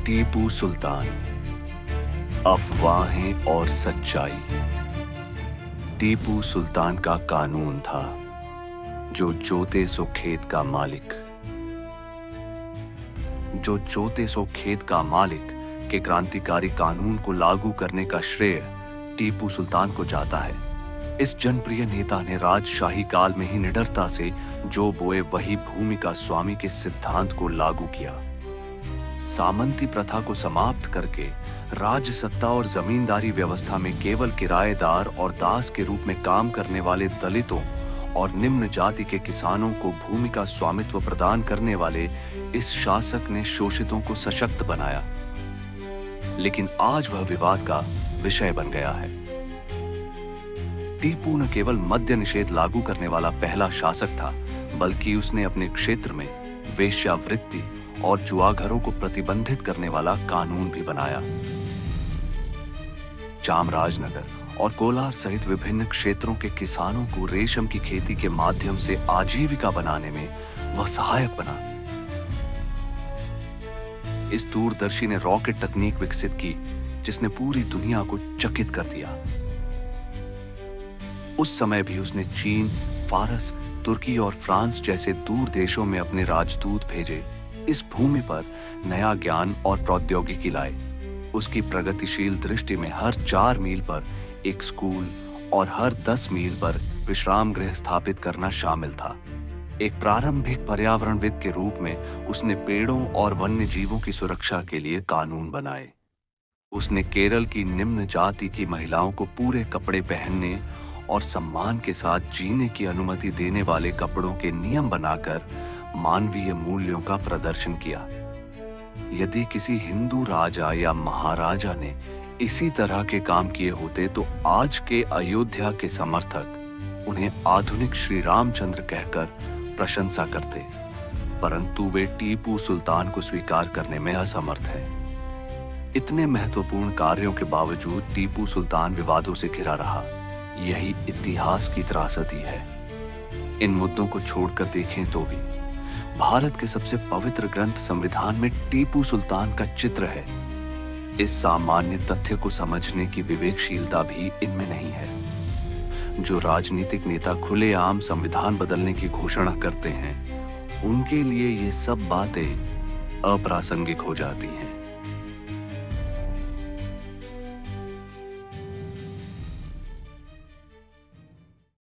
टीपू सुल्तान, अफवाहें और सच्चाई। टीपू सुल्तान का कानून था, जो जोते सो खेत का मालिक। जो जोते सो खेत का मालिक के क्रांतिकारी कानून को लागू करने का श्रेय टीपू सुल्तान को जाता है। इस जनप्रिय नेता ने राजशाही काल में ही निडरता से जो बोए वही भूमि का स्वामी के सिद्धांत को लागू किया। सामंती प्रथा को समाप्त करके राज सत्ता और जमींदारी व्यवस्था में केवल किराएदार और दास के रूप में काम करने वाले दलितों और निम्न जाति के किसानों को भूमि का स्वामित्व प्रदान करने वाले इस शासक ने शोषितों को सशक्त बनाया। लेकिन आज वह विवाद का विषय बन गया है। टीपू न केवल मद्य निषेध लागू करने वाला पहला शासक था, बल्कि उसने अपने क्षेत्र में वेश्यावृत्ति और जुआघरों को प्रतिबंधित करने वाला कानून भी बनाया। चामराजनगर और कोलार सहित विभिन्न क्षेत्रों के किसानों को रेशम की खेती के माध्यम से आजीविका बनाने में वह सहायक बना। इस दूरदर्शी ने रॉकेट तकनीक विकसित की, जिसने पूरी दुनिया को चकित कर दिया। उस समय भी उसने चीन, फारस, तुर्की और फ्रांस जैसे दूर देशों में अपने राजदूत भेजे। इस भूमि पर नया ज्ञान और प्रौद्योगिकी लाए। उसकी प्रगतिशील दृष्टि में हर 4 मील पर एक स्कूल और हर 10 मील पर विश्राम गृह स्थापित करना शामिल था। एक प्रारंभिक पर्यावरणविद के रूप में उसने पेड़ों और वन्य जीवों की सुरक्षा के लिए कानून बनाए। उसने केरल की निम्न जाति की महिलाओं को पूरे कपड़े पहनने और सम्मान के साथ जीने की अनुमति देने वाले कपड़ों के नियम बनाकर मानवीय मूल्यों का प्रदर्शन किया। यदि किसी हिंदू राजा या महाराजा ने इसी तरह के काम किए होते तो आज के अयोध्या के समर्थक उन्हें आधुनिक श्री रामचंद्र कहकर प्रशंसा करते, परंतु वे टीपू सुल्तान को स्वीकार करने में असमर्थ हैं। इतने महत्वपूर्ण कार्यों के बावजूद टीपू सुल्तान विवादों से घिरा रहा। यही इतिहास की त्रासदी है। इन मुद्दों को छोड़कर देखें तो भी भारत के सबसे पवित्र ग्रंथ संविधान में टीपू सुल्तान का चित्र है। इस सामान्य तथ्य को समझने की विवेकशीलता भी इनमें नहीं है। जो राजनीतिक नेता खुलेआम संविधान बदलने की घोषणा करते हैं, उनके लिए ये सब बातें अप्रासंगिक हो जाती हैं।